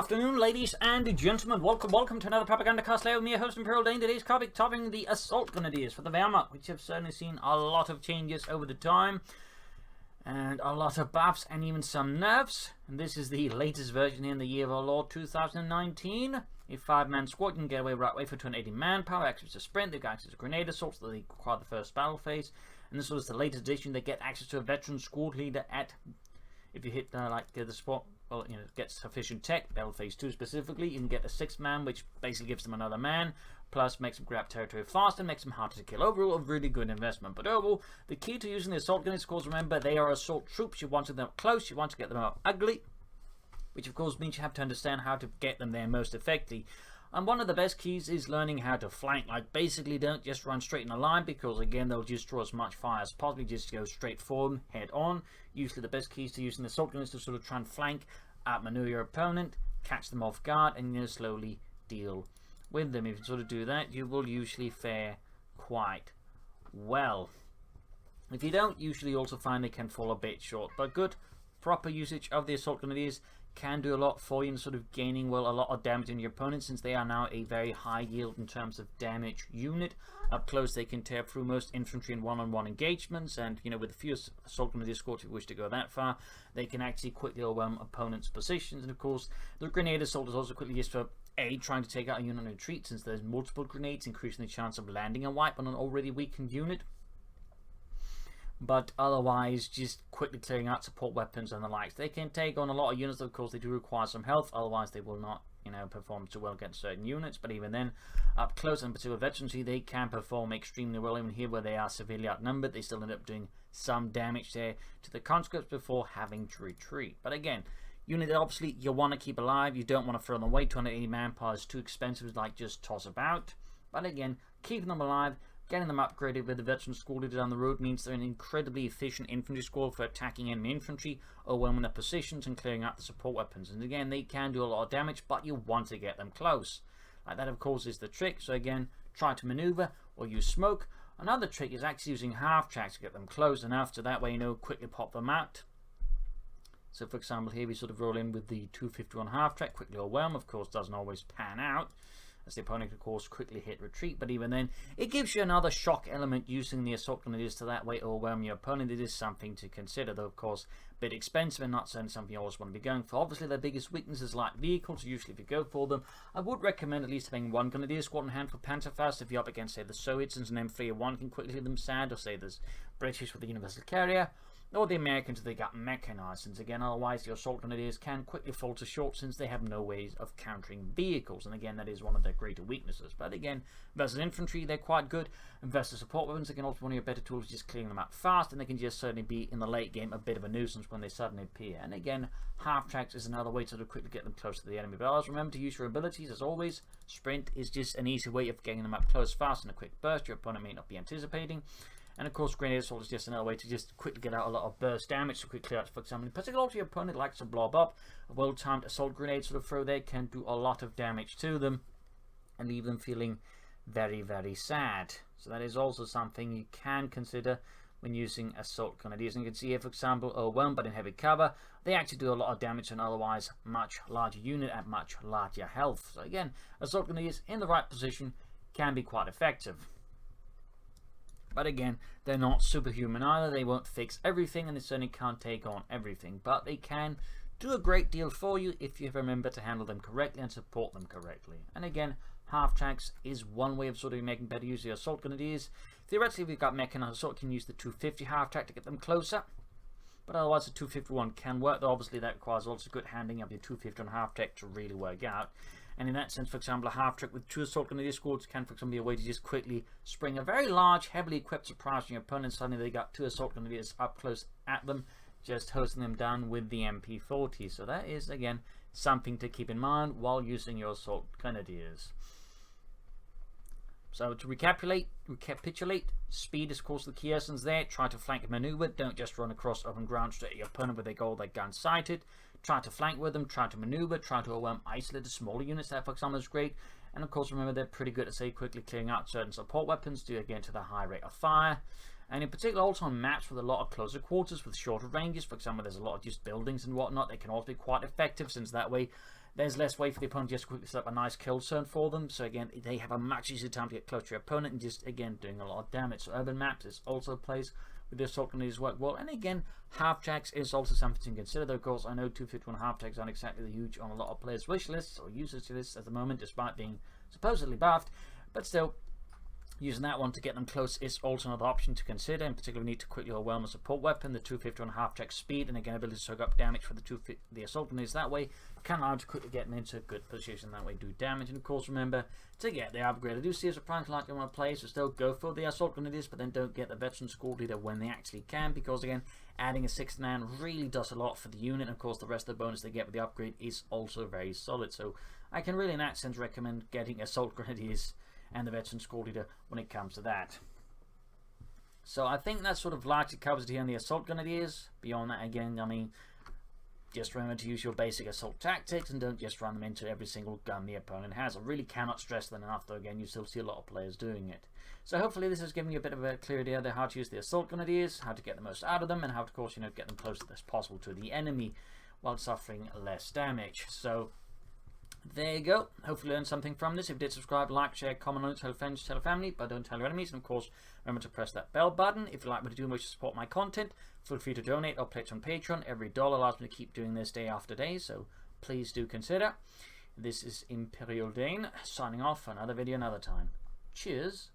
afternoon, ladies and gentlemen. Welcome to another Propagandacast. Lehr with me, your host Imperial Dane. Today's topping the assault grenadiers for the Wehrmacht, which have certainly seen a lot of changes over the time, and a lot of buffs and even some nerfs. And this is the latest version in the year of our Lord 2019. A 5-man squad can get away right away for 280 manpower, access to sprint, they get access to grenade assaults, so they require the first battle phase. And this was the latest edition. They get access to a veteran squad leader at, if you hit the spot, well, you know, get sufficient tech, battle phase 2 specifically, you can get a 6-man, which basically gives them another man, plus makes them grab territory faster, makes them harder to kill. Overall, a really good investment. But overall, the key to using the assault grenades, of course, remember, they are assault troops. You want them up close, you want to get them up ugly, which of course means you have to understand how to get them there most effectively. And one of the best keys is learning how to flank. Like, basically don't just run straight in a line, because again, they'll just draw as much fire as possible. Just go straight for them, head on. Usually the best keys to using the assault grenades is to sort of try and flank, outmaneuver your opponent, catch them off guard, and slowly deal with them. If you sort of do that, you will usually fare quite well. If you don't, usually also find they can fall a bit short. But good, proper usage of the assault grenades can do a lot for you in sort of gaining, well, a lot of damage in your opponent, since they are now a very high yield in terms of damage unit. Up close, they can tear through most infantry in one-on-one engagements, and with a few assault grenadier squads, if you wish to go that far, they can actually quickly overwhelm opponents' positions. And of course, the grenade assault is also quickly used for trying to take out a unit on retreat, since there's multiple grenades, increasing the chance of landing a wipe on an already weakened unit. But otherwise, just quickly clearing out support weapons and the likes. They can take on a lot of units, of course. They do require some health, otherwise they will not perform too well against certain units. But even then, up close, and particularly veterancy, they can perform extremely well. Even here, where they are severely outnumbered, they still end up doing some damage there to the conscripts before having to retreat. But again, unit that obviously you want to keep alive. You don't want to throw them away. 280 manpower is too expensive, like just toss about. But again, keeping them alive, getting them upgraded with the veteran squad leader down the road means they're an incredibly efficient infantry squad for attacking enemy infantry, overwhelming their positions and clearing out the support weapons. And again, they can do a lot of damage, but you want to get them close. Like that, of course, is the trick. So again, try to maneuver or use smoke. Another trick is actually using half tracks to get them close enough, so that way, quickly pop them out. So for example, here we sort of roll in with the 251 half track, quickly overwhelm. Of course, doesn't always pan out, as the opponent, of course, quickly hit retreat. But even then, it gives you another shock element using the assault grenadiers to that way overwhelm your opponent. It is something to consider, though, of course, a bit expensive and not certainly something you always want to be going for. Obviously, their biggest weakness is light vehicles. Usually, if you go for them, I would recommend at least having one grenadier squad on hand for Panzerfaust. If you're up against, say, the Soviets, and an M301 can quickly hit them sad, or say there's British with the Universal Carrier, or the Americans, they got mechanized, since again, otherwise your assault grenadiers can quickly fall to short, since they have no ways of countering vehicles. And again, that is one of their greater weaknesses. But again, versus infantry, they're quite good. And versus support weapons, again, also one of your better tools is just clearing them up fast, and they can just certainly be, in the late game, a bit of a nuisance when they suddenly appear. And again, half tracks is another way to sort of quickly get them close to the enemy. But always remember to use your abilities, as always. Sprint is just an easy way of getting them up close fast in a quick burst your opponent may not be anticipating. And of course, grenade assault is just another way to just quickly get out a lot of burst damage. So quick clear out, for example, in particular, if your opponent likes to blob up, a well-timed assault grenade sort of throw there can do a lot of damage to them and leave them feeling very, very sad. So that is also something you can consider when using assault grenadiers. And you can see here, for example, overwhelmed but in heavy cover, they actually do a lot of damage to an otherwise much larger unit at much larger health. So again, assault grenadiers in the right position can be quite effective. But again, they're not superhuman either. They won't fix everything, and they certainly can't take on everything. But they can do a great deal for you if you remember to handle them correctly and support them correctly. And again, half tracks is one way of sort of making better use of your assault grenadiers. Theoretically, if you've got mechanized assault, you can use the 250 half track to get them closer. But otherwise, the 251 can work. Though obviously, that requires also good handling of your 251 half track to really work out. And in that sense, for example, a half track with 2 assault grenadier squads can, for example, be a way to just quickly spring a very large, heavily equipped surprise on your opponent. Suddenly they got 2 assault grenadiers up close at them, just hosting them down with the MP40. So that is, again, something to keep in mind while using your assault grenadiers. So to recapitulate, speed is of course the key essence there. Try to flank and maneuver. Don't just run across open ground straight at your opponent with their goal, their gun sighted. Try to flank with them, try to maneuver, try to overwhelm isolated smaller units. That, for example, is great. And of course, remember, they're pretty good at, say, quickly clearing out certain support weapons due again to the high rate of fire. And in particular, also on maps with a lot of closer quarters with shorter ranges. For example, there's a lot of just buildings and whatnot. They can also be quite effective, since that way there's less way for the opponent just to quickly set up a nice kill zone for them. So again, they have a much easier time to get close to your opponent and just, again, doing a lot of damage. So urban maps is also a place with the assault grenades work well. And again, half-tracks is also something to consider. Though, of course, I know 251 half-tracks aren't exactly huge on a lot of players' wish lists or usage lists at the moment, despite being supposedly buffed. But still, using that one to get them close is also another option to consider. In particular, we need to quickly overwhelm a support weapon. The 251 half-track speed and again ability to soak up damage for the assault grenades that way can allow to quickly get them into a good position, that way do damage. And of course, remember to get the upgrade. I do see as a prank like you want to play, so still go for the assault grenades, but then don't get the veteran squad leader when they actually can, because again, adding a 69 really does a lot for the unit. And of course, the rest of the bonus they get with the upgrade is also very solid. So I can really in that sense recommend getting assault grenadiers and the veteran squad leader when it comes to that. So I think that sort of largely covers it here in the assault grenadiers. Beyond that, again, I mean, just remember to use your basic assault tactics and don't just run them into every single gun the opponent has. I really cannot stress that enough, though again, you still see a lot of players doing it. So hopefully this has given you a bit of a clear idea of how to use the assault grenadiers, how to get the most out of them, and how to, of course, get them closest as possible to the enemy while suffering less damage. So there you go. Hopefully you learned something from this. If you did, subscribe, like, share, comment on it, tell friends, tell family, but don't tell your enemies. And of course, remember to press that bell button. If you like what I do and wish to support my content, feel free to donate or pledge on Patreon. Every dollar allows me to keep doing this day after day, so please do consider. This is Imperial Dane, signing off for another video another time. Cheers.